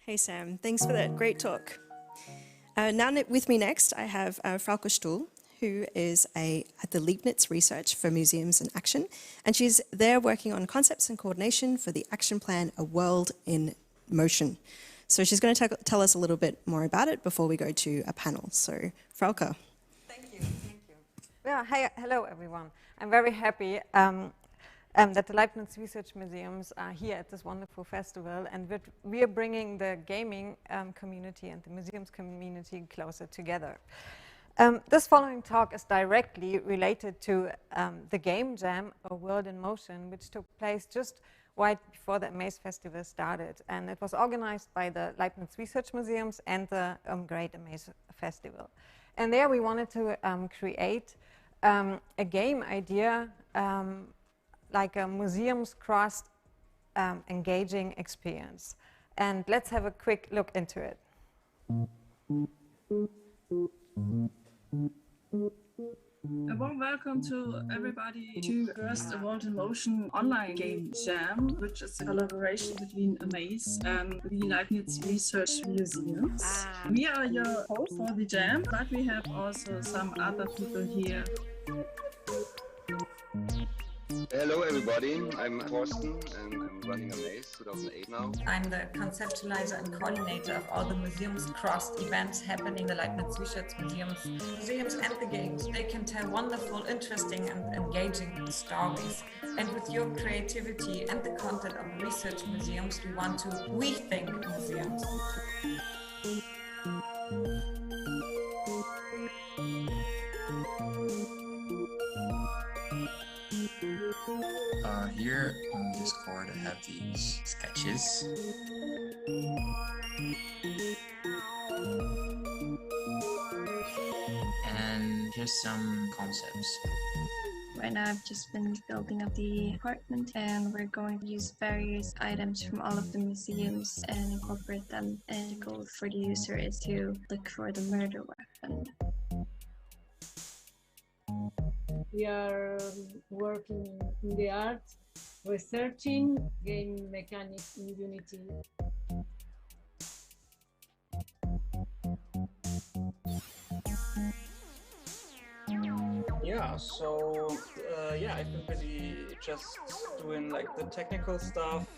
Hey Sam, thanks for that great talk. With me next, I have Frauke Stuhl, who is at the Leibniz Research for Museums and Action, and she's there working on concepts and coordination for the action plan A World in Motion. So she's going to tell us a little bit more about it before we go to a panel. So Frauke. Thank you. Yeah, hello everyone. I'm very happy that the Leibniz Research Museums are here at this wonderful festival, and we are bringing the gaming community and the museums community closer together. This following talk is directly related to the Game Jam, A World in Motion, which took place just right before the Amaze Festival started. And it was organized by the Leibniz Research Museums and the Great Amaze Festival. And there we wanted to create a game idea like a museums crossed engaging experience. And let's have a quick look into it. A warm welcome to everybody to first A World in Motion online game jam, which is a collaboration between Amaze and the Leibniz Research Museums. We are your hosts for the jam, but we have also some other people here. Hello everybody, I'm Thorsten and I'm running Amaze 2008 now. I'm the conceptualizer and coordinator of all the museums crossed events happening in the Leibniz Research Museums. Museums and the games, they can tell wonderful, interesting and engaging stories. And with your creativity and the content of research museums, we want to rethink museums. Here on Discord I have these sketches. And here's some concepts. Right now I've just been building up the apartment, and we're going to use various items from all of the museums and incorporate them, and the goal for the user is to look for the murder weapon. We are working in the art, researching game mechanics in Unity. Yeah, so I've been busy just doing like the technical stuff.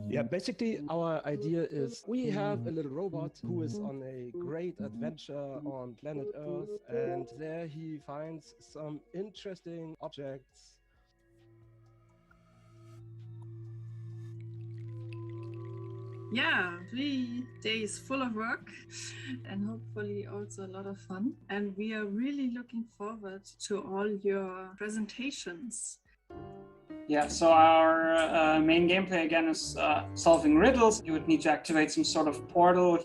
Yeah, basically our idea is we have a little robot who is on a great adventure on planet Earth, and there he finds some interesting objects. Yeah, 3 days full of work and hopefully also a lot of fun. And we are really looking forward to all your presentations. Yeah, so our main gameplay again is solving riddles. You would need to activate some sort of portal.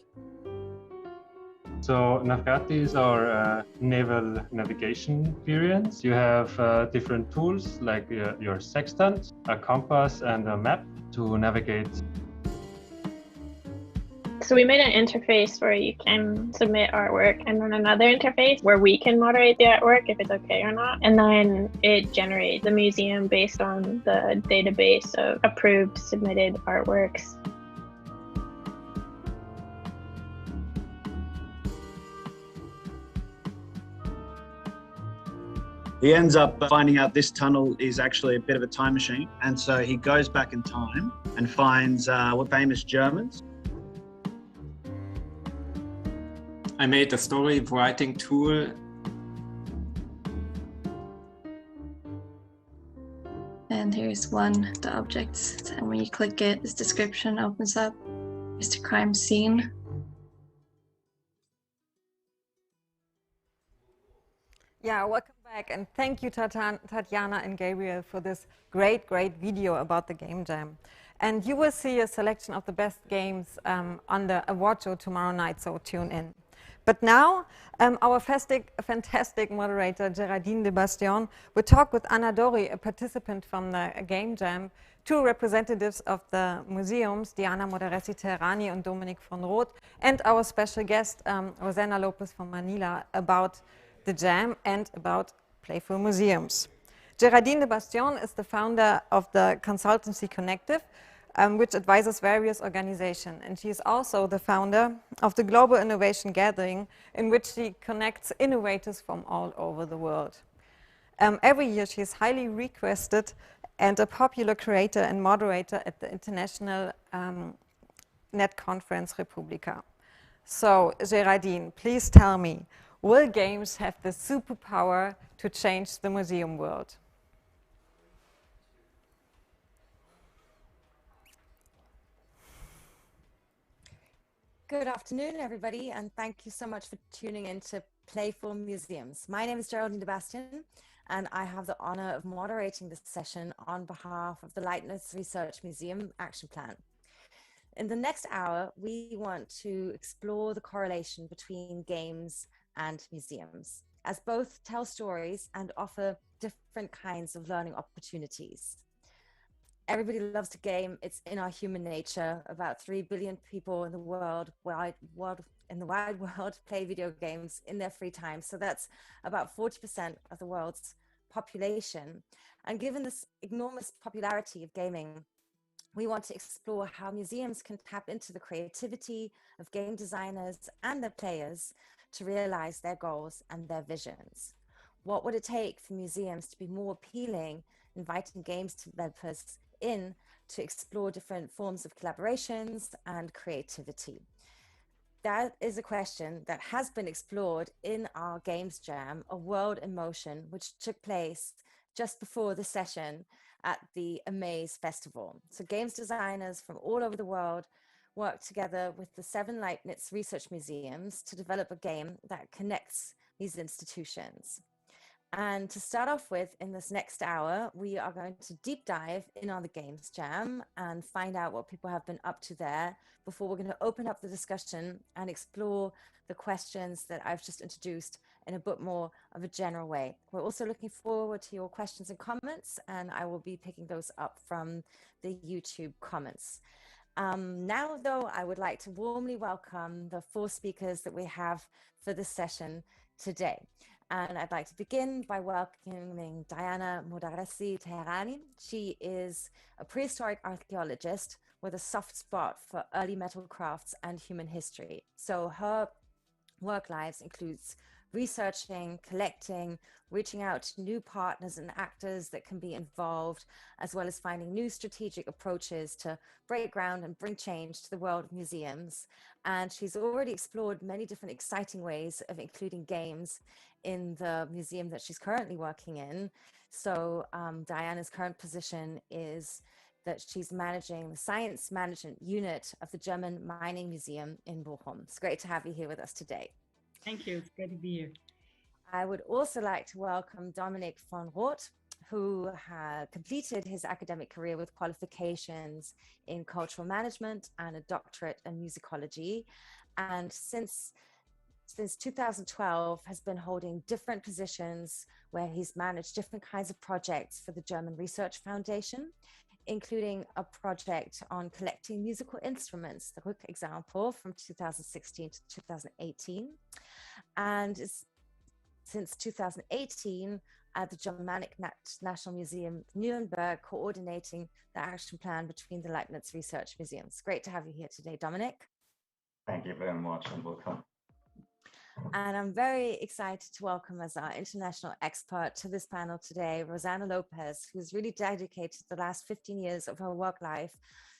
So Navigati is our naval navigation experience. You have different tools like your sextant, a compass and a map to navigate. So we made an interface where you can submit artwork, and then another interface where we can moderate the artwork if it's okay or not. And then it generates the museum based on the database of approved submitted artworks. He ends up finding out this tunnel is actually a bit of a time machine. And so he goes back in time and finds famous Germans. I made a story writing tool. And here's one of the objects. And when you click it, this description opens up. It's the crime scene. Yeah, welcome back, and thank you Tatjana and Gabriel for this great video about the Game Jam. And you will see a selection of the best games on the award show tomorrow night, so tune in. But now, our fantastic moderator, Géraldine de Bastion, will talk with Anna Dori, a participant from the Game Jam, two representatives of the museums, Diana Modarasi Tehrani and Dominique Von Watt, and our special guest, Rosanna Lopez from Manila, about the Jam and about Playful Museums. Géraldine de Bastion is the founder of the consultancy Connective, which advises various organizations. And she is also the founder of the Global Innovation Gathering, in which she connects innovators from all over the world. Every year she is highly requested and a popular creator and moderator at the International Net Conference Republica. So, Géraldine, please tell me, will games have the superpower to change the museum world? Good afternoon, everybody, and thank you so much for tuning in to Playful Museums. My name is Géraldine de Bastion, and I have the honor of moderating this session on behalf of the Leibniz Research Museum Action Plan. In the next hour, we want to explore the correlation between games and museums, as both tell stories and offer different kinds of learning opportunities. Everybody loves to game. It's in our human nature. About 3 billion people in the wide world play video games in their free time. So that's about 40% of the world's population. And given this enormous popularity of gaming, we want to explore how museums can tap into the creativity of game designers and their players to realize their goals and their visions. What would it take for museums to be more appealing, inviting games developers in to explore different forms of collaborations and creativity? That is a question that has been explored in our Games Jam, A World in Motion, which took place just before the session at the Amaze Festival. So games designers from all over the world worked together with the 7 Leibniz Research Museums to develop a game that connects these institutions. And to start off with, in this next hour, we are going to deep dive in on the Games Jam and find out what people have been up to there before we're going to open up the discussion and explore the questions that I've just introduced in a bit more of a general way. We're also looking forward to your questions and comments, and I will be picking those up from the YouTube comments. Now, though, I would like to warmly welcome the 4 speakers that we have for this session today. And I'd like to begin by welcoming Diana Modarasi Tehrani. She is a prehistoric archaeologist with a soft spot for early metal crafts and human history. So her work lives includes researching, collecting, reaching out to new partners and actors that can be involved, as well as finding new strategic approaches to break ground and bring change to the world of museums. And she's already explored many different exciting ways of including games in the museum that she's currently working in. So Diana's current position is that she's managing the science management unit of the German Mining Museum in Bochum. It's great to have you here with us today. Thank you. It's great to be here. I would also like to welcome Dominique Von Watt, who had completed his academic career with qualifications in cultural management and a doctorate in musicology. And since 2012 has been holding different positions where he's managed different kinds of projects for the German Research Foundation, including a project on collecting musical instruments, the Rück example from 2016 to 2018. And since 2018, at the Germanic National Museum, Nuremberg, coordinating the action plan between the Leibniz Research Museums. Great to have you here today, Dominic. Thank you very much and welcome. And I'm very excited to welcome as our international expert to this panel today, Rosanna Lopez, who's really dedicated the last 15 years of her work life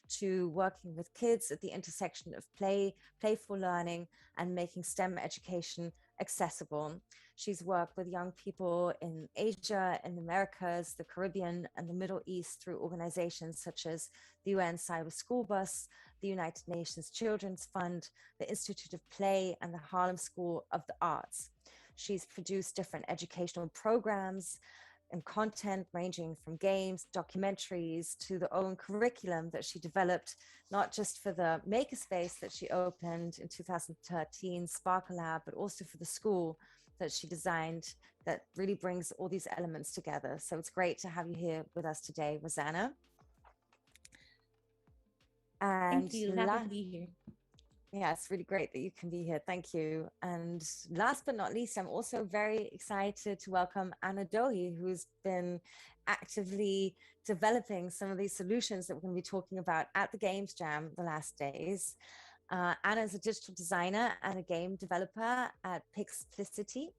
to working with kids at the intersection of playful learning and making STEM education accessible. She's worked with young people in Asia, in the Americas, the Caribbean, and the Middle East through organizations such as the UN Cyber School Bus, the United Nations Children's Fund, the Institute of Play, and the Harlem School of the Arts. She's produced different educational programs and content ranging from games, documentaries, to the own curriculum that she developed, not just for the makerspace that she opened in 2013, Sparkle Lab, but also for the school that she designed that really brings all these elements together. So it's great to have you here with us today, Rosanna. And thank you, happy to be here. Yeah, it's really great that you can be here. Thank you. And last but not least, I'm also very excited to welcome Anna Dohi, who's been actively developing some of these solutions that we're going to be talking about at the Games Jam the last days. Anna is a digital designer and a game developer at Pixplicity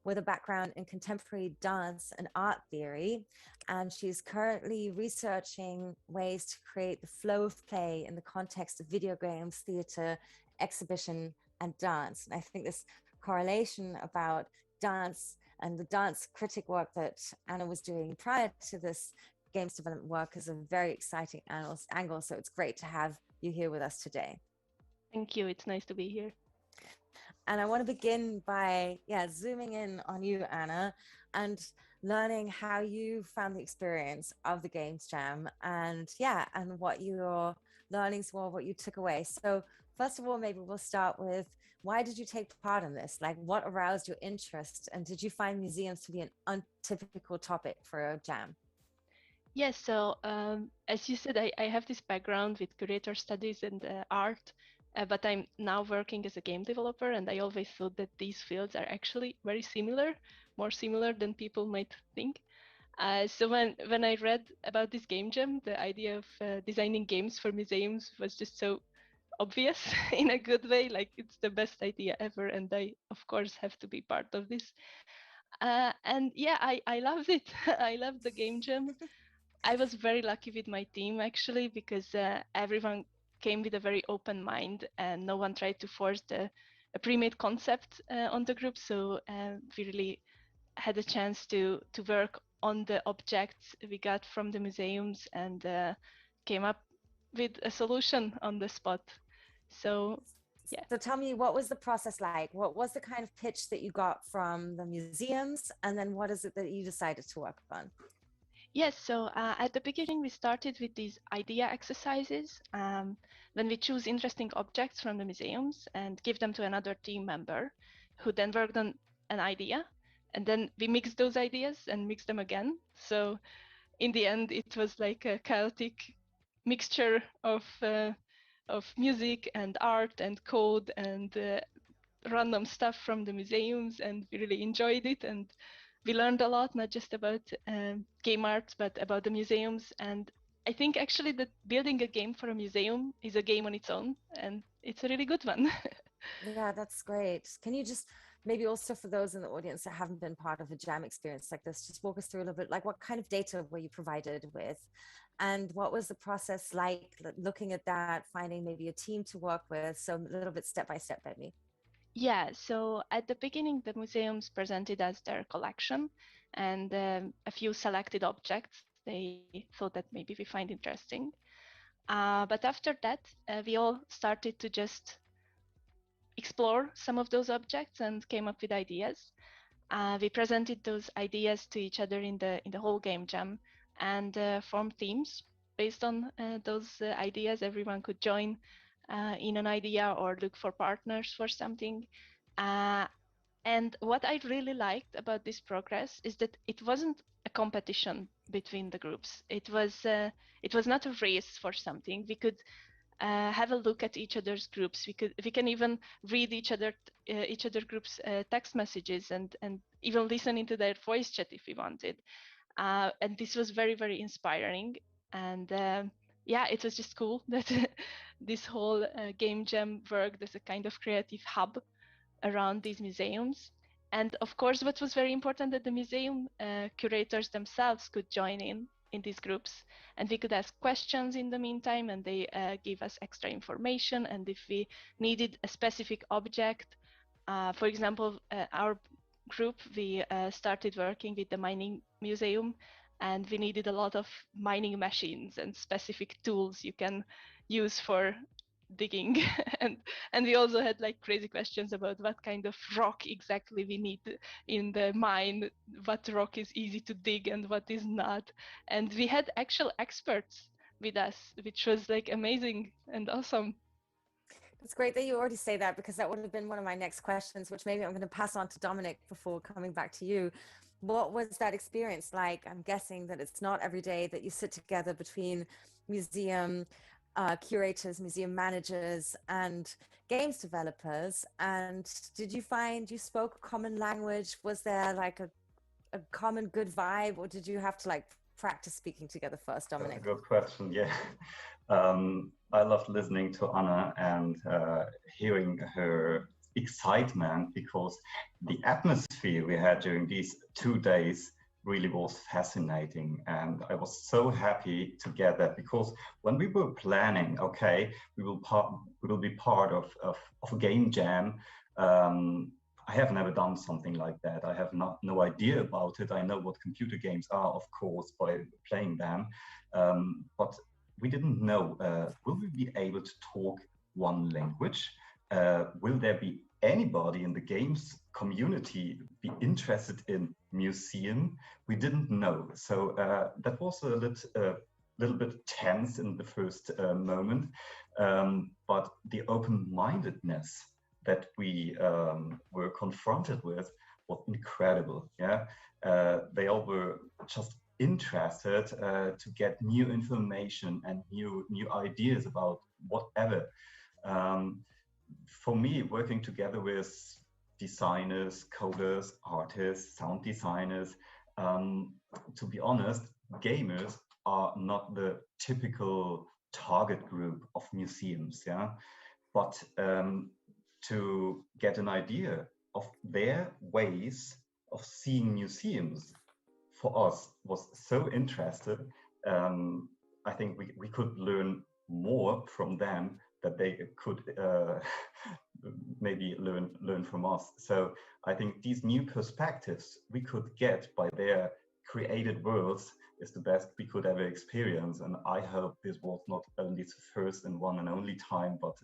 with a background in contemporary dance and art theory. And she's currently researching ways to create the flow of play in the context of video games, theater, exhibition, and dance. And I think this correlation about dance and the dance critic work that Anna was doing prior to this games development work is a very exciting angle. So it's great to have you here with us today. Thank you. It's nice to be here. And I want to begin by zooming in on you, Anna, and learning how you found the experience of the Games Jam and what your learnings were, what you took away. So first of all, maybe we'll start with, why did you take part in this? Like, what aroused your interest? And did you find museums to be an untypical topic for a jam? Yes, so as you said, I have this background with curator studies and art, but I'm now working as a game developer, and I always thought that these fields are actually very similar, more similar than people might think. So when I read about this game jam, the idea of designing games for museums was just so obvious in a good way, like it's the best idea ever, and I of course have to be part of this. And yeah, I loved it. I loved the game jam. I was very lucky with my team actually, because everyone came with a very open mind and no one tried to force a pre-made concept on the group. So we really had a chance to work on the objects we got from the museums and came up with a solution on the spot. So yeah. So tell me, what was the process like? What was the kind of pitch that you got from the museums? And then what is it that you decided to work on? Yes, so at the beginning, we started with these idea exercises. When we choose interesting objects from the museums and give them to another team member who then worked on an idea. And then we mixed those ideas and mixed them again. So in the end, it was like a chaotic mixture of music and art and code and random stuff from the museums. And we really enjoyed it. And we learned a lot, not just about game art, but about the museums. And I think actually that building a game for a museum is a game on its own, and it's a really good one. Yeah, that's great. Can you just maybe also, for those in the audience that haven't been part of a jam experience like this, just walk us through a little bit, like what kind of data were you provided with? And what was the process like looking at that, finding maybe a team to work with? So a little bit step by step, maybe. Yeah, so at the beginning, the museums presented us their collection and a few selected objects they thought that maybe we find interesting. But after that, we all started to just explore some of those objects and came up with ideas. We presented those ideas to each other in the whole game jam and formed teams based on those ideas. Everyone could join in an idea or look for partners for something. And what I really liked about this progress is that it wasn't a competition between the groups. It was not a race for something. We could have a look at each other's groups. We can even read each other groups' text messages and even listen into their voice chat if we wanted. And this was very, very inspiring. And yeah, it was just cool that this whole game jam worked as a kind of creative hub around these museums. And of course, what was very important that the museum curators themselves could join in these groups, and we could ask questions in the meantime, and they gave us extra information. And if we needed a specific object, for example, our group, we started working with the mining museum, and we needed a lot of mining machines and specific tools you can use for digging and we also had like crazy questions about what kind of rock exactly we need in the mine, what rock is easy to dig and what is not. And we had actual experts with us, which was like amazing and awesome. It's great that you already say that, because that would have been one of my next questions, which maybe I'm going to pass on to Dominic before coming back to you. What was that experience like? I'm guessing that it's not every day that you sit together between museum curators, museum managers, and games developers. And did you find you spoke a common language? Was there like a common good vibe, or did you have to like practice speaking together first, Dominic? That's a good question. Yeah. I loved listening to Anna and hearing her excitement, because the atmosphere we had during these 2 days really was fascinating. And I was so happy to get that, because when we were planning, okay, we will be part of a game jam. I have never done something like that. I have no idea about it. I know what computer games are, of course, by playing them. But we didn't know, will we be able to talk one language? Will there be anybody in the games community be interested in museum? We didn't know. So that was a little bit tense in the first moment. But the open-mindedness that we were confronted with was incredible. Yeah, they all were just interested to get new information and new ideas about whatever. For me, working together with designers, coders, artists, sound designers, to be honest, gamers are not the typical target group of museums. Yeah, but to get an idea of their ways of seeing museums for us was so interesting. I think we could learn more from them that they could maybe learn from us. So I think these new perspectives we could get by their created worlds is the best we could ever experience. And I hope this was not only the first and one and only time, but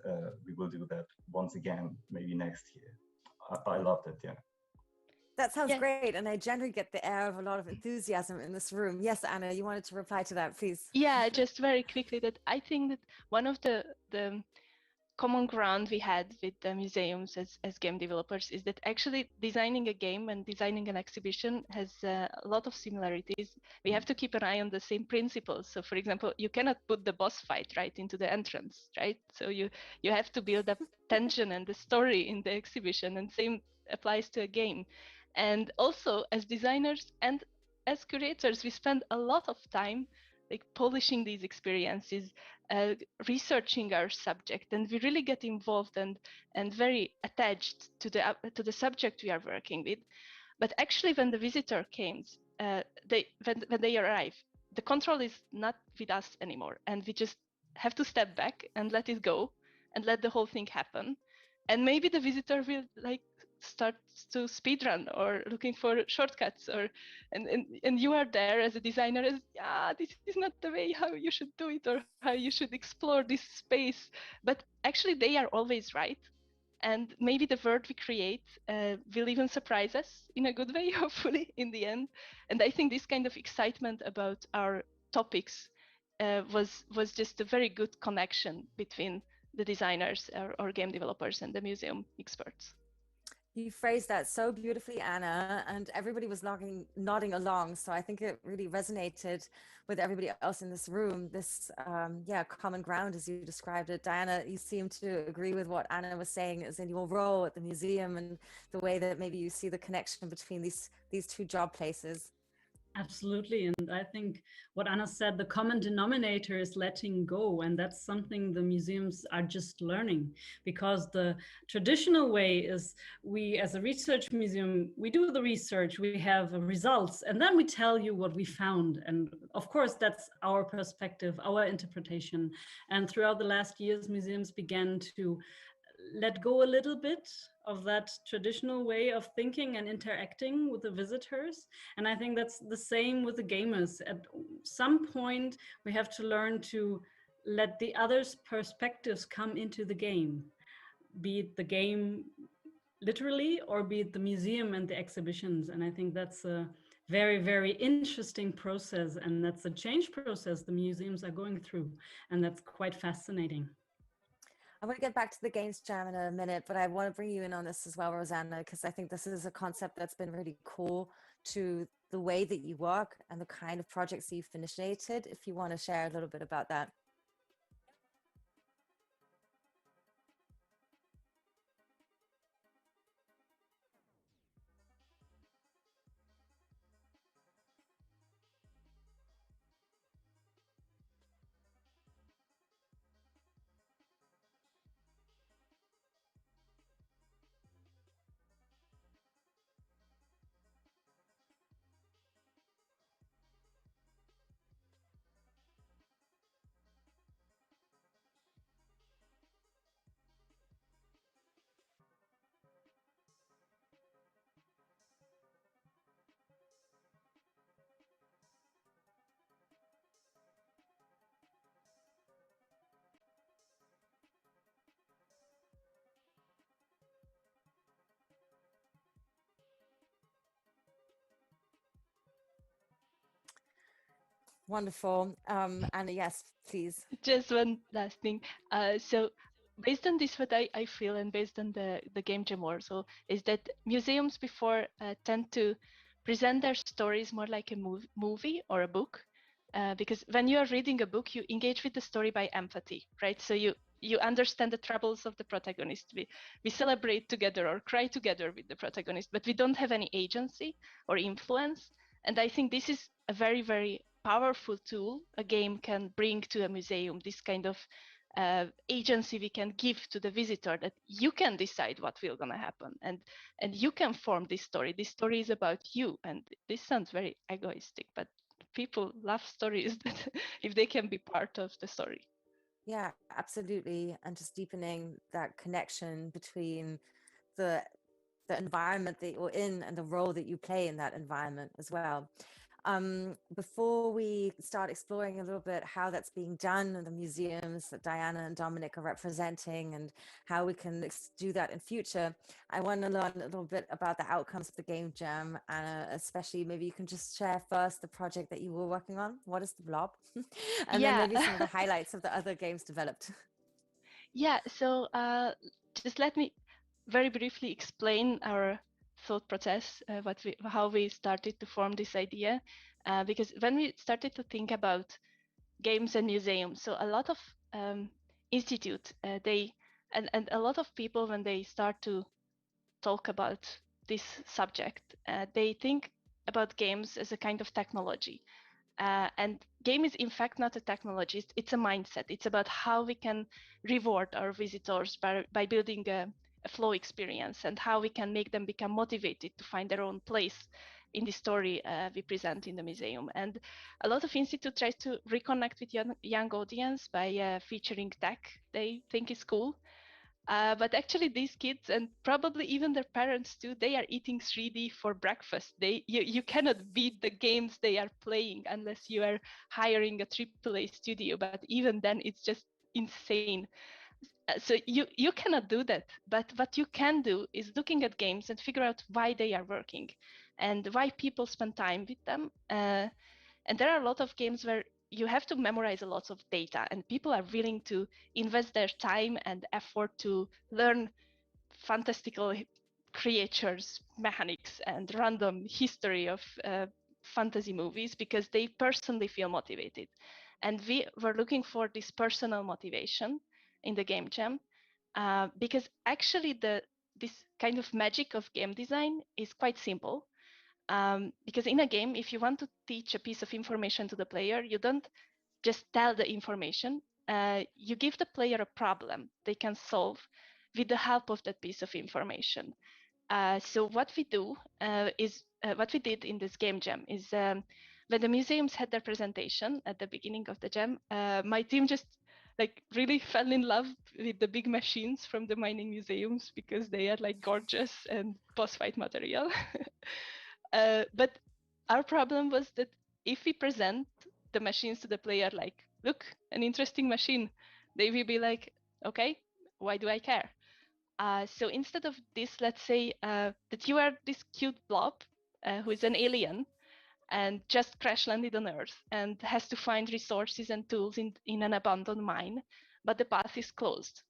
we will do that once again, maybe next year. I loved it, yeah. That sounds great. And I generally get the air of a lot of enthusiasm in this room. Yes, Anna, you wanted to reply to that, please. Yeah, just very quickly, that I think that one of the common ground we had with the museums as game developers is that actually designing a game and designing an exhibition has a lot of similarities. We have to keep an eye on the same principles. So for example, you cannot put the boss fight right into the entrance, right? So you have to build up tension and the story in the exhibition, and same applies to a game. And also as designers and as curators, we spend a lot of time like polishing these experiences, researching our subject, and we really get involved and very attached to the subject we are working with. But actually, when the visitor comes, when they arrive, the control is not with us anymore, and we just have to step back and let it go, and let the whole thing happen. And maybe the visitor will like start to speedrun or looking for shortcuts, or and you are there as a designer as this is not the way how you should do it or how you should explore this space. But actually they are always right, and maybe the world we create will even surprise us in a good way, hopefully, in the end. And I think this kind of excitement about our topics was just a very good connection between the designers or game developers and the museum experts. You phrased that so beautifully, Anna, and everybody was nodding along. So I think it really resonated with everybody else in this room, this common ground as you described it. Diana, you seem to agree with what Anna was saying, as in your role at the museum and the way that maybe you see the connection between these two job places. Absolutely. And I think what Anna said, the common denominator is letting go. And that's something the museums are just learning, because the traditional way is we, as a research museum, we do the research, we have results, and then we tell you what we found. And of course, that's our perspective, our interpretation. And throughout the last years, museums began to let go a little bit of that traditional way of thinking and interacting with the visitors. And I think that's the same with the gamers. At some point, we have to learn to let the other's perspectives come into the game, be it the game literally or be it the museum and the exhibitions. And I think that's a very, very interesting process, and that's a change process the museums are going through, and that's quite fascinating. I want to get back to the Games Jam in a minute, but I want to bring you in on this as well, Rosanna, because I think this is a concept that's been really cool to the way that you work and the kind of projects you've initiated. If you want to share a little bit about that. Wonderful. And yes, please. Just one last thing. So based on this, what I feel, and based on the Game Jam also, is that museums before tend to present their stories more like a movie or a book. Because when you are reading a book, you engage with the story by empathy, right? So you understand the troubles of the protagonist. We celebrate together or cry together with the protagonist, but we don't have any agency or influence. And I think this is a very, very powerful tool a game can bring to a museum, this kind of agency we can give to the visitor, that you can decide what will gonna happen, and you can form this story. This story is about you, and this sounds very egoistic, but people love stories that if they can be part of the story. Yeah, absolutely. And just deepening that connection between the environment that you're in and the role that you play in that environment as well. Before we start exploring a little bit how that's being done in the museums that Diana and Dominic are representing and how we can do that in future, I want to learn a little bit about the outcomes of the Game Jam, and especially maybe you can just share first the project that you were working on. What is the blob? And then maybe some of the highlights of the other games developed. Yeah, so just let me very briefly explain our thought process, how we started to form this idea, because when we started to think about games and museums, so a lot of institute, and a lot of people, when they start to talk about this subject, they think about games as a kind of technology. And game is in fact not a technology, it's a mindset. It's about how we can reward our visitors by building a flow experience, and how we can make them become motivated to find their own place in the story we present in the museum. And a lot of institutes try to reconnect with young audience by featuring tech they think is cool. But actually these kids, and probably even their parents too, they are eating 3D for breakfast. You cannot beat the games they are playing unless you are hiring a AAA studio, but even then it's just insane. So you cannot do that. But what you can do is looking at games and figure out why they are working and why people spend time with them. And there are a lot of games where you have to memorize a lot of data, and people are willing to invest their time and effort to learn fantastical creatures, mechanics, and random history of fantasy movies because they personally feel motivated. And we were looking for this personal motivation in the Game Jam because actually this kind of magic of game design is quite simple. Because in a game, if you want to teach a piece of information to the player, you don't just tell the information. You give the player a problem they can solve with the help of that piece of information. So what we do is what we did in this Game Jam is when the museums had their presentation at the beginning of the jam, my team just like really fell in love with the big machines from the mining museums because they are like gorgeous and boss fight material. But our problem was that if we present the machines to the player like look, an interesting machine. They will be like, okay, why do I care? So instead of this, let's say that you are this cute blob who is an alien and just crash landed on Earth and has to find resources and tools in an abandoned mine, but the path is closed.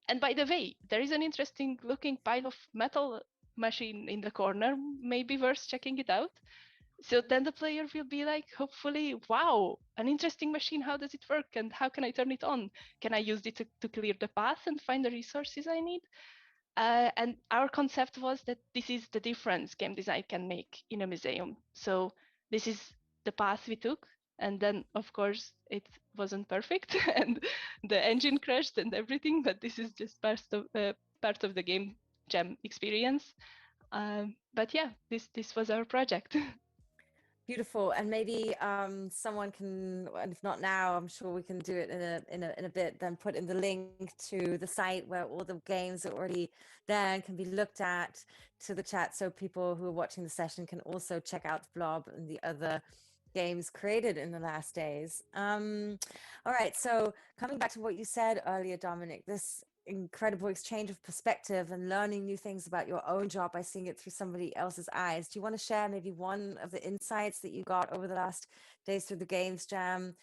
And by the way, there is an interesting looking pile of metal machine in the corner, maybe worth checking it out. So then the player will be like, hopefully, wow, an interesting machine. How does it work? And how can I turn it on? Can I use it to clear the path and find the resources I need? And our concept was that this is the difference game design can make in a museum. So this is the path we took. And then, of course, it wasn't perfect and the engine crashed and everything, but this is just part of the game jam experience. But yeah, this was our project. Beautiful, and maybe someone can, and if not now, I'm sure we can do it in a bit. Then put in the link to the site where all the games are already there and can be looked at to the chat, so people who are watching the session can also check out the blob and the other games created in the last days. All right, so coming back to what you said earlier, Dominic, this incredible exchange of perspective and learning new things about your own job by seeing it through somebody else's eyes. Do you want to share maybe one of the insights that you got over the last days through the Games Jam?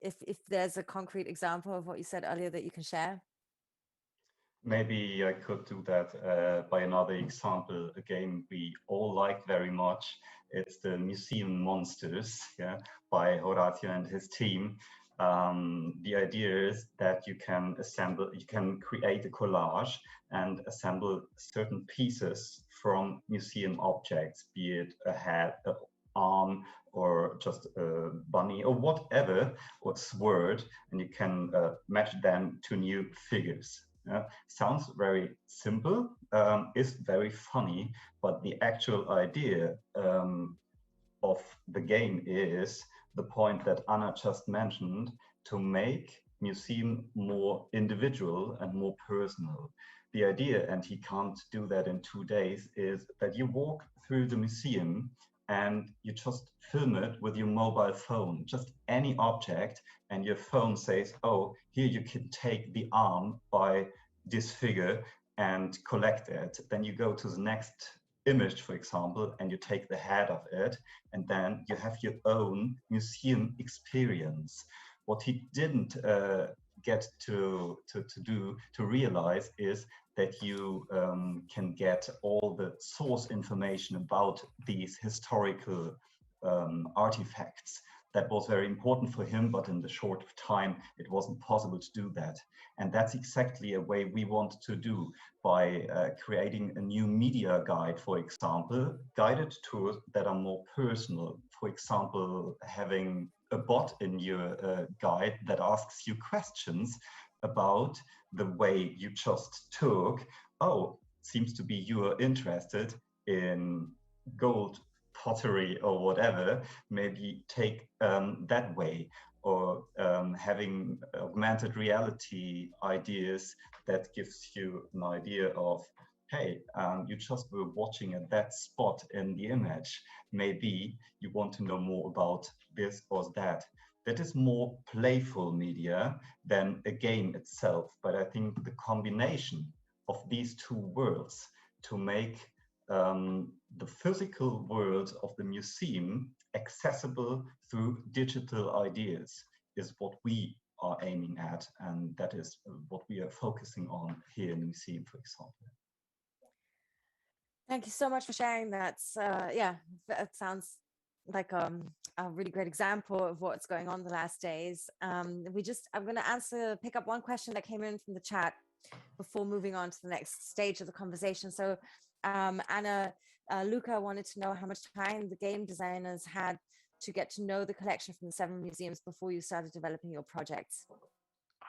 If there's a concrete example of what you said earlier that you can share. Maybe I could do that by another example, a game we all like very much. It's the Museum Monsters, yeah, by Horatio and his team. The idea is that you can create a collage and assemble certain pieces from museum objects, be it a head, an arm, or just a bunny, or whatever, or sword, and you can match them to new figures. Sounds very simple, is very funny, but the actual idea of the game is the point that Anna just mentioned, to make museum more individual and more personal. The idea, and he can't do that in 2 days, is that you walk through the museum and you just film it with your mobile phone, just any object, and your phone says, oh, here you can take the arm by this figure and collect it. Then you go to the next image, for example, and you take the head of it, and then you have your own museum experience. What he didn't get to realize is that you can get all the source information about these historical artifacts. That was very important for him, but in the short time, it wasn't possible to do that. And that's exactly a way we want to do by creating a new media guide, for example, guided tours that are more personal. For example, having a bot in your guide that asks you questions about the way you just took. Oh, seems to be you are interested in gold pottery or whatever, maybe take that way, or having augmented reality ideas that gives you an idea of, hey, you just were watching at that spot in the image. Maybe you want to know more about this or that. That is more playful media than a game itself. But I think the combination of these two worlds to make the physical world of the museum accessible through digital ideas is what we are aiming at, and that is what we are focusing on here in the museum, for example. Thank you so much for sharing that. Yeah, that sounds like a really great example of what's going on the last days. I'm going to pick up one question that came in from the chat before moving on to the next stage of the conversation. So Anna, Luca wanted to know how much time the game designers had to get to know the collection from the 7 museums before you started developing your projects.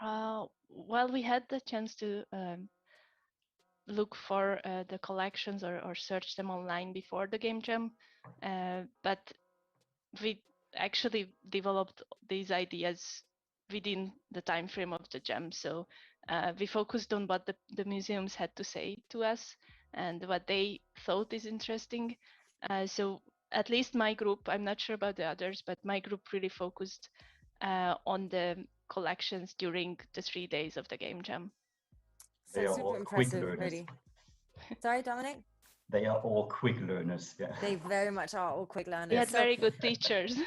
Well, we had the chance to look for the collections or search them online before the game jam, but we actually developed these ideas within the time frame of the jam. So we focused on what the museums had to say to us and what they thought is interesting. So at least my group, I'm not sure about the others, but my group really focused on the collections during the 3 days of the game jam. They So are super all quick impressive, learners. really. Sorry, Dominic? They are all quick learners. Yeah. They very much are all quick learners. We had very good teachers.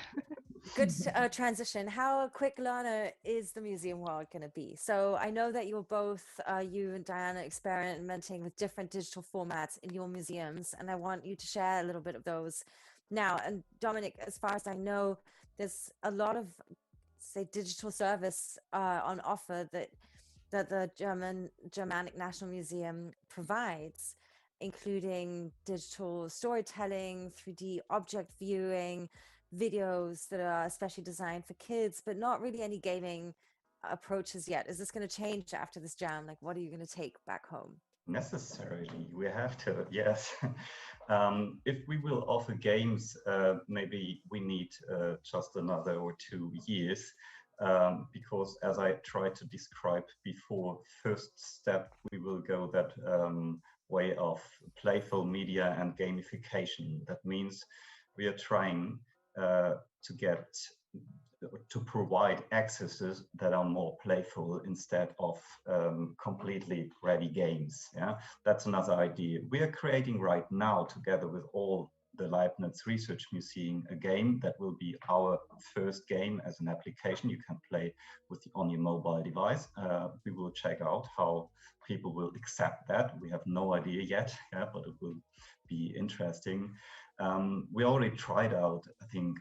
Good transition. How a quick learner is the museum world going to be? So I know that you're both, you and Diana, experimenting with different digital formats in your museums, and I want you to share a little bit of those now. And Dominic, as far as I know, there's a lot of, say, digital service on offer that the Germanic National Museum provides, including digital storytelling, 3D object viewing, videos that are especially designed for kids, but not really any gaming approaches yet. Is this going to change after this jam? Like, what are you going to take back home? Necessarily, we have to, yes. If we will offer games, maybe we need just another or 2 years. Because as I tried to describe before, first step, we will go that way of playful media and gamification. That means we are trying to provide accesses that are more playful instead of completely ready games. Yeah, that's another idea. We are creating right now, together with all the Leibniz Research Museum, a game that will be our first game as an application you can play on your mobile device. We will check out how people will accept that. We have no idea yet, yeah, but it will be interesting. We already tried out, I think,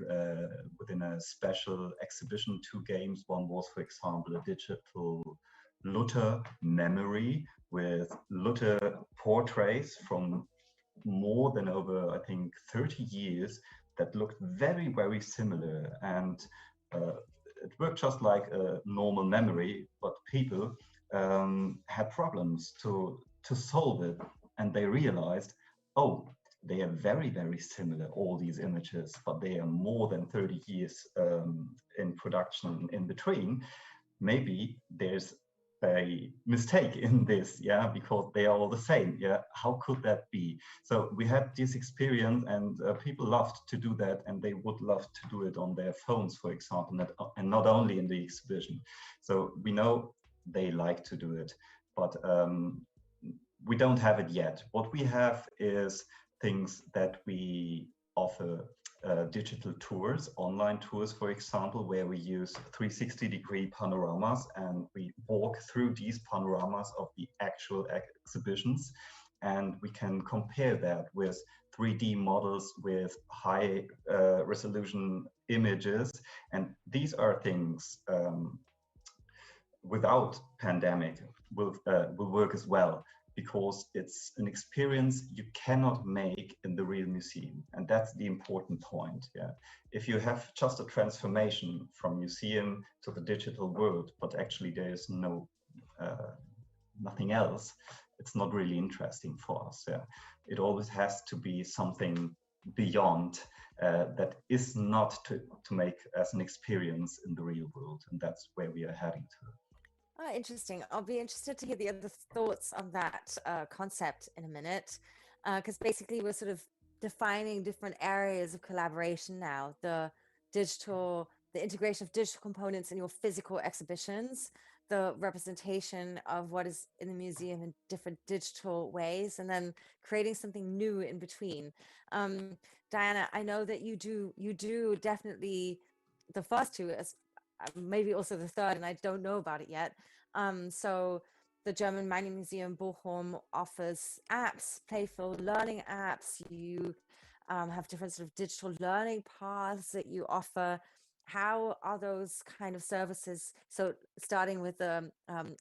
within a special exhibition, 2 games. One was, for example, a digital Luther memory with Luther portraits from more than over, I think, 30 years that looked very, very similar. And it worked just like a normal memory, but people had problems to solve it. And they realized, oh, they are very, very similar, all these images, but they are more than 30 years in production in between. Maybe there's a mistake in this, yeah, because they are all the same. Yeah, how could that be? So we had this experience, and people loved to do that, and they would love to do it on their phones, for example, and not only in the exhibition. So we know they like to do it, but we don't have it yet. What we have is things that we offer digital tours, online tours, for example, where we use 360-degree panoramas, and we walk through these panoramas of the actual exhibitions, and we can compare that with 3D models with high resolution images. And these are things without pandemic will work as well, because it's an experience you cannot make in the real museum. And that's the important point. Yeah. If you have just a transformation from museum to the digital world, but actually there is nothing else, it's not really interesting for us. Yeah. It always has to be something beyond that is not to make as an experience in the real world. And that's where we are heading to. Oh, interesting. I'll be interested to hear the other thoughts on that concept in a minute, because basically we're sort of defining different areas of collaboration now. The integration of digital components in your physical exhibitions, the representation of what is in the museum in different digital ways, and then creating something new in between. Diana, I know that you do definitely the first two, as maybe also the third, and I don't know about it yet. So the German Mining Museum Bochum offers apps, playful learning apps. You have different sort of digital learning paths that you offer. How are those kind of services? So starting with the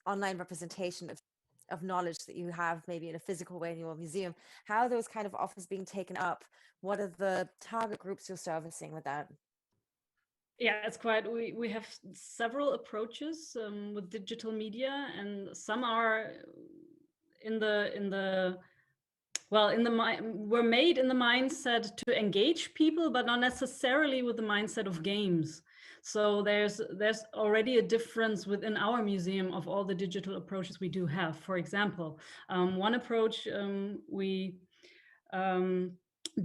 online representation of knowledge that you have maybe in a physical way in your museum, how are those kind of offers being taken up? What are the target groups you're servicing with that? Yeah, it's quite, we have several approaches with digital media, and some are were made in the mindset to engage people, but not necessarily with the mindset of games. So there's already a difference within our museum of all the digital approaches we do have. For example, one approach we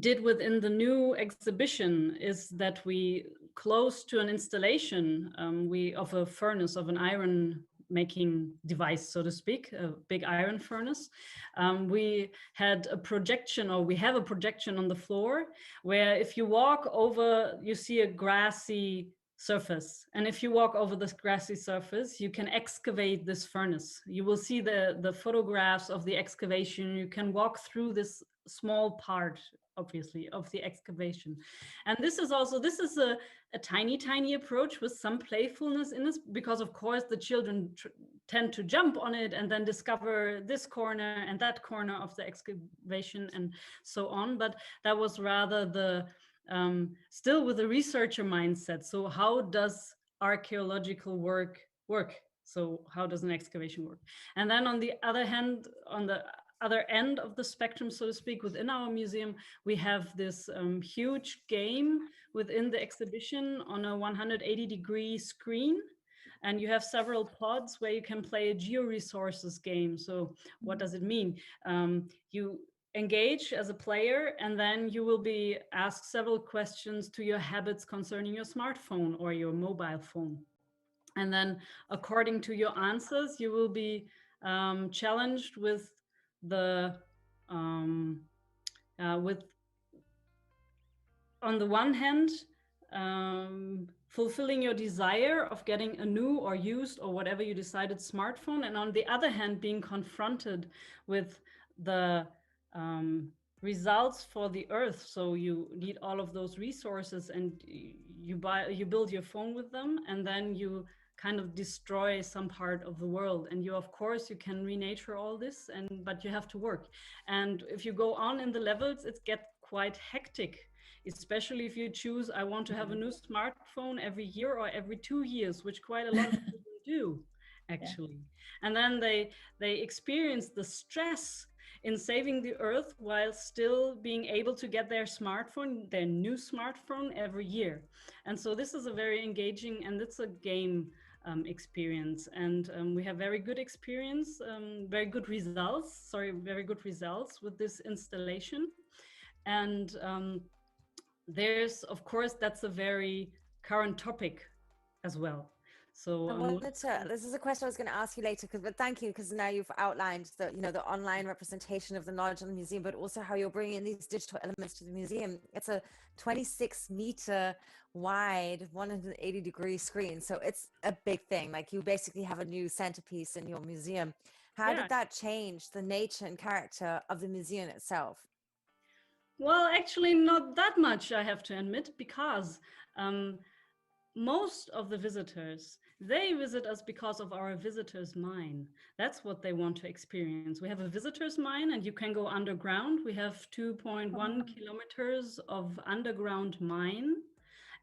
did within the new exhibition is that we close to an installation of a furnace, of an iron making device, so to speak, a big iron furnace. We had a projection, or we have a projection on the floor, where if you walk over, you see a grassy surface. And if you walk over this grassy surface, you can excavate this furnace. You will see the photographs of the excavation. You can walk through this small part, obviously, of the excavation. And this is a tiny approach with some playfulness in this, because of course the children tend to jump on it and then discover this corner and that corner of the excavation and so on. But that was rather the still with a researcher mindset. So how does archaeological work work? So how does an excavation work? And then on the other hand, on the other end of the spectrum, so to speak, within our museum, we have this huge game within the exhibition on a 180-degree screen. And you have several pods where you can play a geo-resources game. So what does it mean? You engage as a player, and then you will be asked several questions to your habits concerning your smartphone or your mobile phone. And then according to your answers, you will be challenged with the on the one hand, fulfilling your desire of getting a new or used or whatever you decided smartphone, and on the other hand, being confronted with the results for the Earth. So you need all of those resources, and you build your phone with them, and then you kind of destroy some part of the world. And you, of course, you can renature all this, but you have to work. And if you go on in the levels, it gets quite hectic, especially if you choose, I want to have a new smartphone every year or every 2 years, which quite a lot of people do, actually. Yeah. And then they experience the stress in saving the Earth while still being able to get their smartphone, their new smartphone every year. And so this is a very engaging, and it's a game experience. And we have very good experience, very good results with this installation. And there's, of course, that's a very current topic as well. So this is a question I was going to ask you later, but thank you, because now you've outlined the, the online representation of the knowledge in the museum, but also how you're bringing in these digital elements to the museum. It's a 26-meter wide, 180-degree screen, so it's a big thing. Like, you basically have a new centerpiece in your museum. How did that change the nature and character of the museum itself? Well, actually, not that much, I have to admit, because most of the visitors, they visit us because of our visitor's mine. That's what they want to experience. We have a visitor's mine, and you can go underground. We have 2.1 kilometers of underground mine,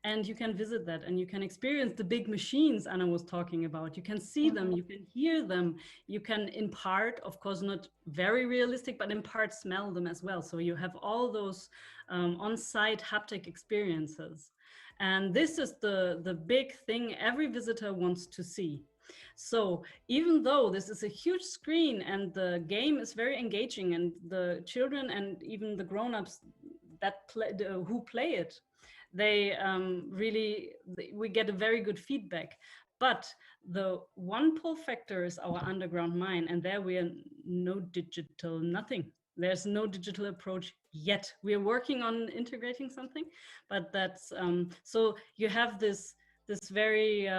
and you can visit that, and you can experience the big machines Anna was talking about. You can see them, you can hear them, you can in part, of course not very realistic, but in part smell them as well. So you have all those on-site haptic experiences. And this is the big thing every visitor wants to see. So even though this is a huge screen and the game is very engaging, and the children and even the grown-ups who play it, they we get a very good feedback. But the one pull factor is our underground mine, and there we are no digital, nothing. There's no digital approach yet. We are working on integrating something, but that's so you have this very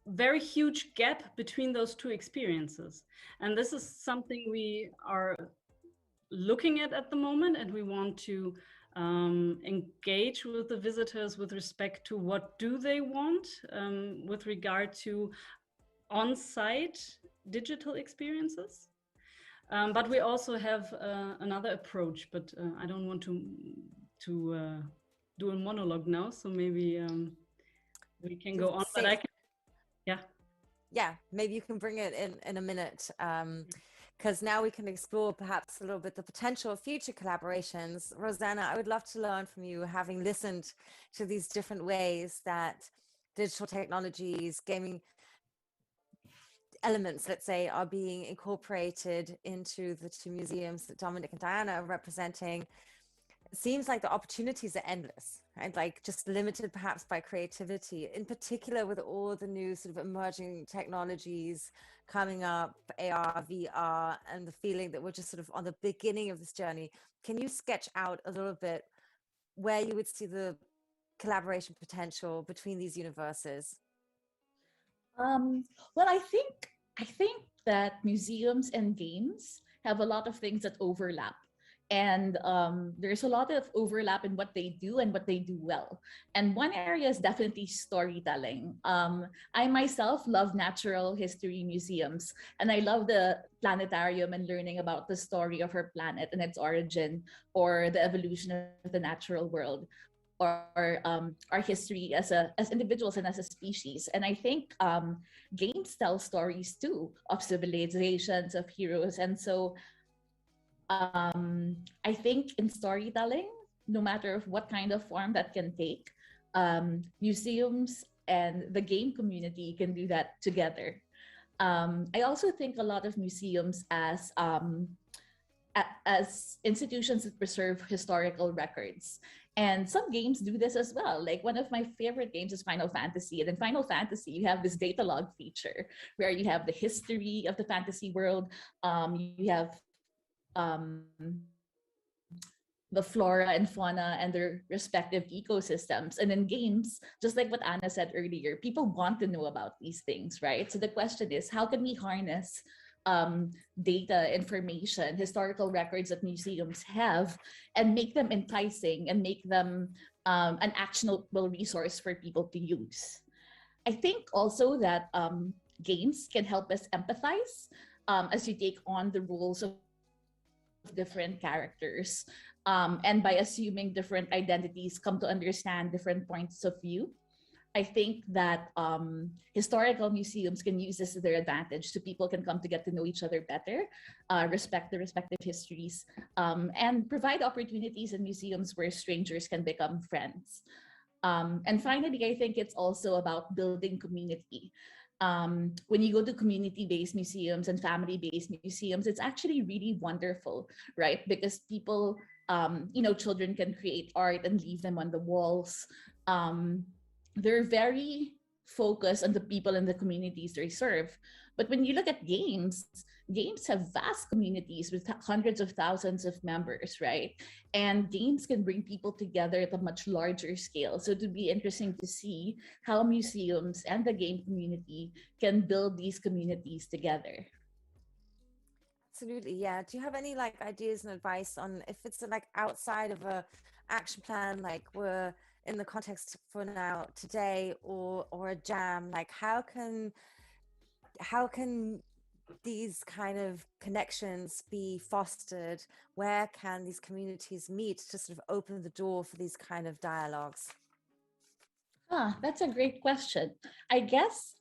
very huge gap between those two experiences, and this is something we are looking at the moment, and we want to engage with the visitors with respect to what do they want with regard to on-site digital experiences. But we also have another approach, but I don't want to do a monologue now, so maybe we can go on. But I can, maybe you can bring it in a minute, because now we can explore perhaps a little bit the potential of future collaborations. Rosanna, I would love to learn from you, having listened to these different ways that digital technologies, gaming elements, let's say, are being incorporated into the two museums that Dominic and Diana are representing. it seems like the opportunities are endless, right? Like just limited perhaps by creativity, in particular with all the new sort of emerging technologies coming up, AR, VR, and the feeling that we're just sort of on the beginning of this journey. Can you sketch out a little bit where you would see the collaboration potential between these universes? Well, I think that museums and games have a lot of things that overlap. And there's a lot of overlap in what they do and what they do well. And one area is definitely storytelling. I myself love natural history museums, and I love the planetarium and learning about the story of our planet and its origin, or the evolution of the natural world, or our history as individuals and as a species. And I think games tell stories too, of civilizations, of heroes. And so I think in storytelling, no matter of what kind of form that can take, museums and the game community can do that together. I also think a lot of museums as institutions that preserve historical records. And some games do this as well. Like one of my favorite games is Final Fantasy. And in Final Fantasy, you have this data log feature where you have the history of the fantasy world. You have the flora and fauna and their respective ecosystems. And in games, just like what Anna said earlier, people want to know about these things, right? So the question is, how can we harness data, information, historical records that museums have, and make them enticing and make them an actionable resource for people to use? I think also that games can help us empathize as you take on the roles of different characters, and by assuming different identities, come to understand different points of view. I think that historical museums can use this to their advantage, so people can come to get to know each other better, respect the respective histories, and provide opportunities in museums where strangers can become friends. And finally, I think it's also about building community. When you go to community-based museums and family-based museums, it's actually really wonderful, right? Because people, children can create art and leave them on the walls. They're very focused on the people in the communities they serve. But when you look at games, games have vast communities with hundreds of thousands of members, right? And games can bring people together at a much larger scale. So it'd be interesting to see how museums and the game community can build these communities together. Absolutely, yeah. Do you have any ideas and advice on if it's outside of a action plan, like we're in the context for now today, or a jam, how can these kind of connections be fostered? Where can these communities meet to sort of open the door for these kind of dialogues? That's a great question. I guess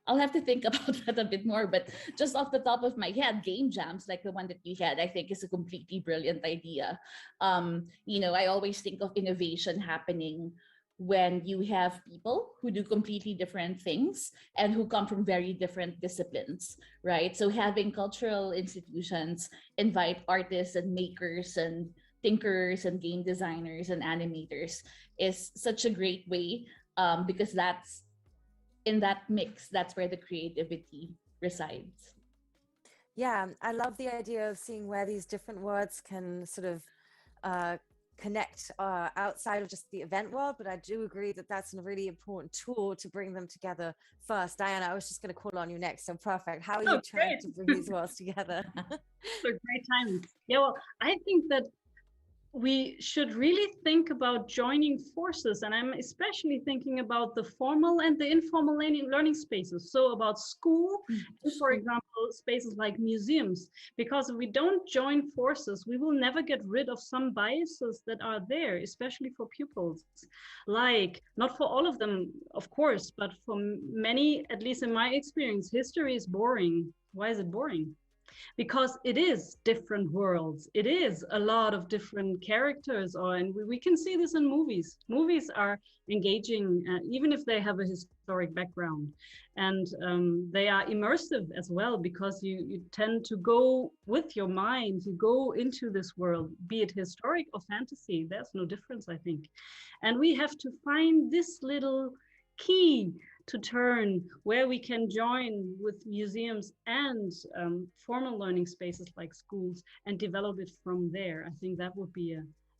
I'll have to think about that a bit more, but just off the top of my head, game jams like the one that you had, I think is a completely brilliant idea. I always think of innovation happening when you have people who do completely different things and who come from very different disciplines, right? So having cultural institutions invite artists and makers and thinkers and game designers and animators is such a great way, because that's in that mix, that's where the creativity resides. Yeah, I love the idea of seeing where these different words can sort of connect outside of just the event world, but I do agree that that's a really important tool to bring them together first. Diana, I was just going to call on you next, so perfect. How are you trying to bring these worlds together? Great timing. Yeah, well, I think that we should really think about joining forces, and I'm especially thinking about the formal and the informal learning spaces. So about school, and for example, spaces like museums, because if we don't join forces, we will never get rid of some biases that are there, especially for pupils. Like, not for all of them, of course, but for many, at least in my experience, history is boring. Why is it boring? because it is different worlds. It is a lot of different characters, and we can see this in movies. Movies are engaging, even if they have a historic background, and they are immersive as well, because you tend to go with your mind, you go into this world, be it historic or fantasy. There's no difference, I think. And we have to find this little key to turn where we can join with museums and formal learning spaces like schools and develop it from there. I think that would be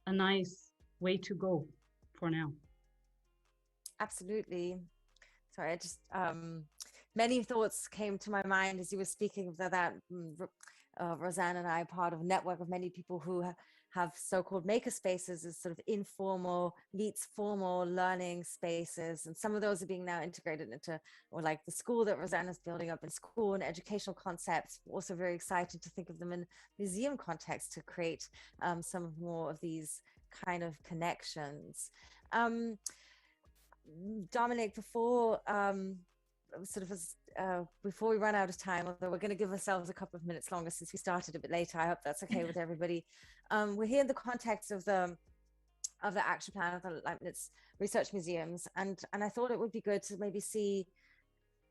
a nice way to go for now. Absolutely. Sorry, I just many thoughts came to my mind as you were speaking of that. Rosanna and I are part of a network of many people who have so-called maker spaces as sort of informal meets formal learning spaces, and some of those are being now integrated into, or like the school that Rosanna's building up in school and educational concepts. Also very excited to think of them in museum context to create some more of these kind of connections. Dominique, before before we run out of time, although we're going to give ourselves a couple of minutes longer since we started a bit later, I hope that's okay with everybody. We're here in the context of the action plan of the Leibniz Research Museums, and I thought it would be good to maybe see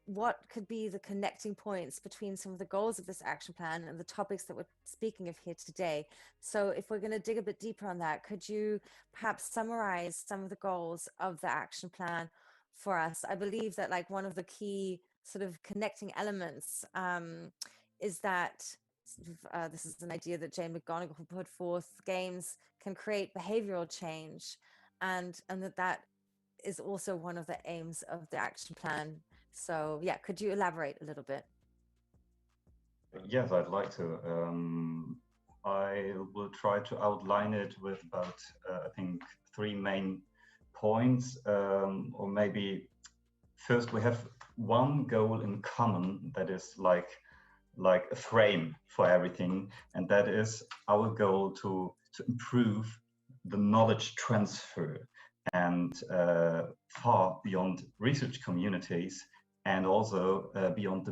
what could be the connecting points between some of the goals of this action plan and the topics that we're speaking of here today. So if we're going to dig a bit deeper on that, could you perhaps summarize some of the goals of the action plan for us? I believe that like one of the key sort of connecting elements is that this is an idea that Jane McGonigal put forth: games can create behavioral change, and that is also one of the aims of the action plan. So yeah, could you elaborate a little bit? Yes, I'd like to. I will try to outline it with about, I think, 3 main points, or maybe first we have one goal in common that is like a frame for everything, and that is our goal to improve the knowledge transfer and far beyond research communities, and also beyond the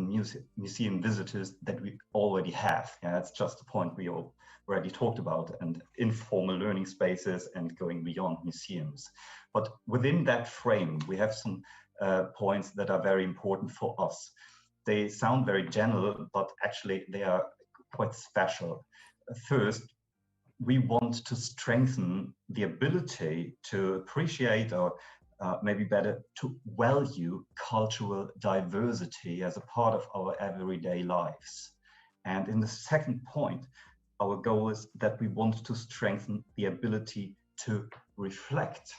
museum visitors that we already have. Yeah, that's just the point we already talked about, and informal learning spaces and going beyond museums. But within that frame, we have some points that are very important for us. They sound very general, but actually they are quite special. First, we want to strengthen the ability to appreciate, or maybe better, to value cultural diversity as a part of our everyday lives. And in the second point, our goal is that we want to strengthen the ability to reflect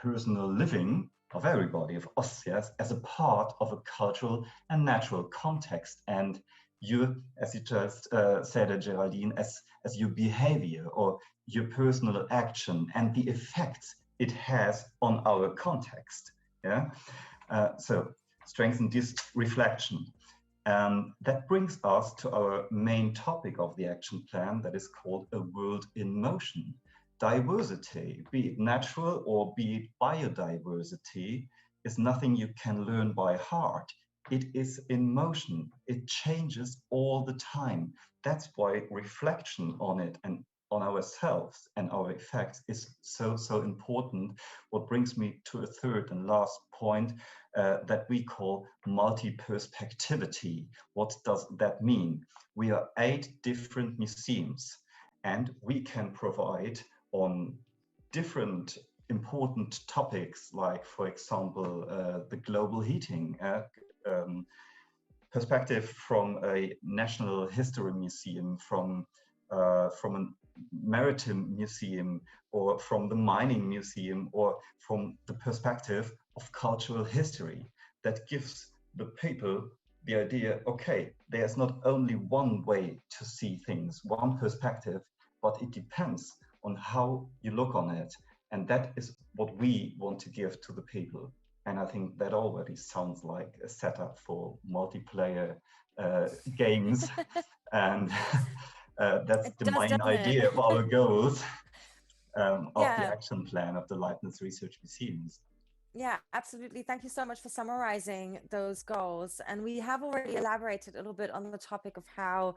personal living of everybody, of us, yes, as a part of a cultural and natural context. And you, as you just said, Geraldine, as your behavior or your personal action and the effects it has on our context. Yeah. So strengthen this reflection. That brings us to our main topic of the action plan, that is called A World in Motion. Diversity, be it natural or be it biodiversity, is nothing you can learn by heart. It is in motion. It changes all the time. That's why reflection on it and on ourselves and our effects is so important. What brings me to a third and last point that we call multi-perspectivity. What does that mean? We are 8 different museums, and we can provide on different important topics, like, for example, the global heating, perspective from a national history museum, from a maritime museum, or from the mining museum, or from the perspective of cultural history. That gives the people the idea, okay, there's not only one way to see things, one perspective, but it depends on how you look on it. And that is what we want to give to the people. And I think that already sounds like a setup for multiplayer games. And that's the main idea of our goals of the action plan of the Leibniz Research Museums. Yeah, absolutely. Thank you so much for summarizing those goals. And we have already elaborated a little bit on the topic of how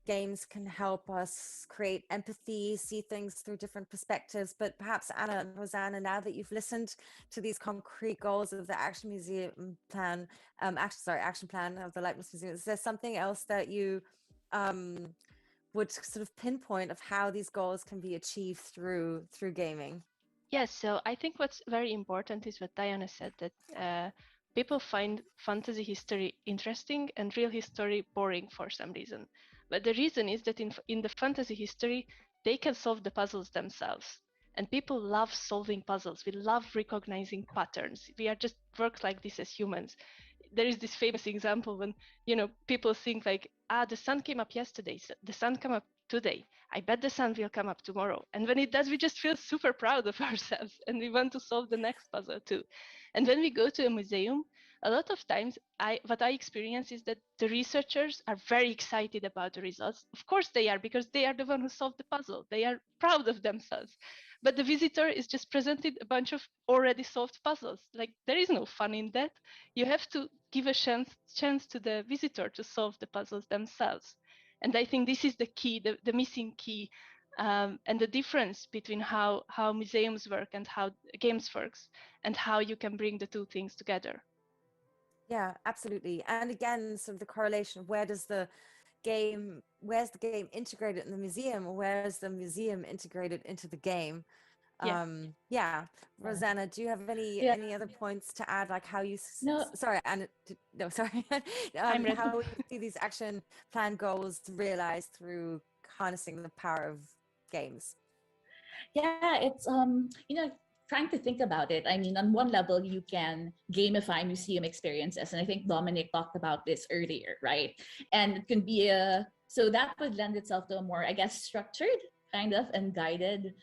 games can help us create empathy, see things through different perspectives. But perhaps Anna and Rosanna, now that you've listened to these concrete goals of the action museum plan, action plan of the Leibniz Museum, is there something else that you would sort of pinpoint of how these goals can be achieved through gaming? Yes, so I think what's very important is what Diana said, that people find fantasy history interesting and real history boring for some reason. But the reason is that in the fantasy history, they can solve the puzzles themselves. And people love solving puzzles. We love recognizing patterns. We are just work like this as humans. There is this famous example when, people think like, the sun came up yesterday, so the sun came up today. I bet the sun will come up tomorrow. And when it does, we just feel super proud of ourselves and we want to solve the next puzzle too. And when we go to a museum, a lot of times what I experience is that the researchers are very excited about the results. Of course they are, because they are the one who solved the puzzle. They are proud of themselves. But the visitor is just presented a bunch of already solved puzzles. Like, there is no fun in that. You have to give a chance to the visitor to solve the puzzles themselves. And I think this is the key, the missing key, and the difference between how museums work and how games works, and how you can bring the two things together. Yeah, absolutely. And again, sort of the correlation, where's the game integrated in the museum, or where is the museum integrated into the game? Yeah. Rosanna, do you have any other points to add, like how you sorry, Anna, sorry. How you see these action plan goals realized through harnessing the power of games? Yeah, it's trying to think about it. I mean, on one level, you can gamify museum experiences, and I think Dominic talked about this earlier, right? And it can be so that would lend itself to a more, I guess, structured kind of and guided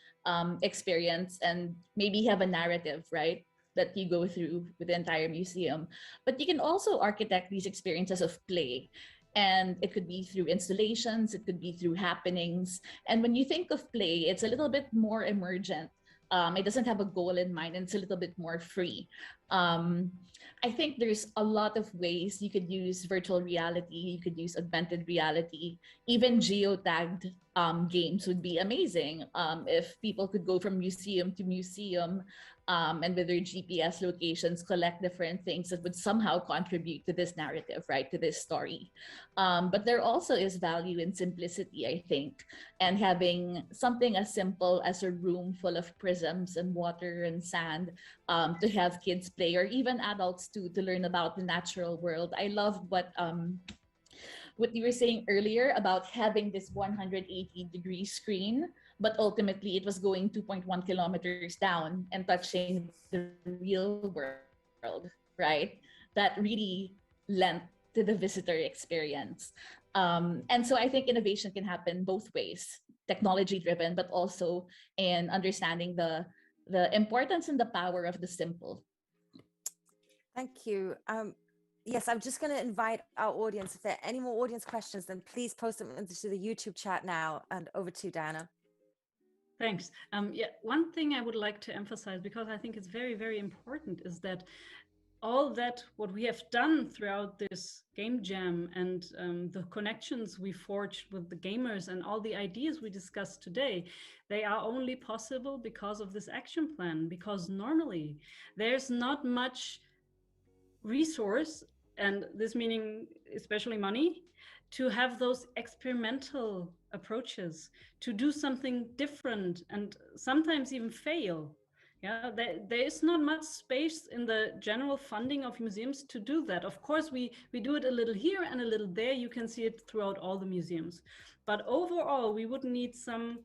experience, and maybe have a narrative, right, that you go through with the entire museum. But you can also architect these experiences of play. And it could be through installations, it could be through happenings. And when you think of play, it's a little bit more emergent. It doesn't have a goal in mind, and it's a little bit more free. I think there's a lot of ways you could use virtual reality, you could use augmented reality, even geotagged games would be amazing if people could go from museum to museum and with their GPS locations collect different things that would somehow contribute to this narrative, right, to this story. But there also is value in simplicity, I think, and having something as simple as a room full of prisms and water and sand to have kids play, or even adults too, to learn about the natural world. I loved what you were saying earlier about having this 180-degree screen, but ultimately it was going 2.1 kilometers down and touching the real world, right? That really lent to the visitor experience. And so I think innovation can happen both ways, technology driven, but also in understanding the importance and the power of the simple. Thank you. Yes, I'm just going to invite our audience. If there are any more audience questions, then please post them into the YouTube chat now. And over to you, Diana. Thanks. One thing I would like to emphasize, because I think it's very, very important, is that all that what we have done throughout this game jam and the connections we forged with the gamers and all the ideas we discussed today, they are only possible because of this action plan, because normally there's not much resource, and this meaning especially money, to have those experimental approaches, to do something different and sometimes even fail. Yeah, there is not much space in the general funding of museums to do that. Of course, we do it a little here and a little there. You can see it throughout all the museums. But overall, we would need some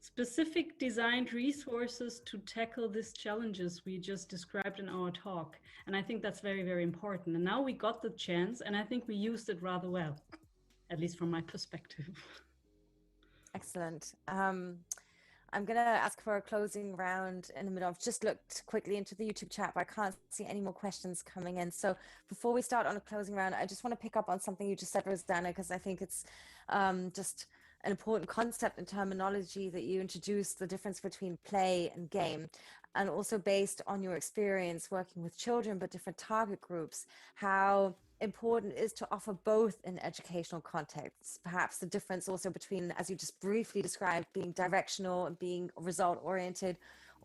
specific designed resources to tackle these challenges we just described in our talk. And I think that's very, very important. And now we got the chance, and I think we used it rather well, at least from my perspective. Excellent. I'm going to ask for a closing round in the middle. I've just looked quickly into the YouTube chat, but I can't see any more questions coming in. So before we start on a closing round, I just want to pick up on something you just said, Rosanna, because I think it's just an important concept and terminology that you introduced, the difference between play and game, and also based on your experience working with children, but different target groups, how important it is to offer both in educational contexts. Perhaps the difference also between, as you just briefly described, being directional and being result oriented,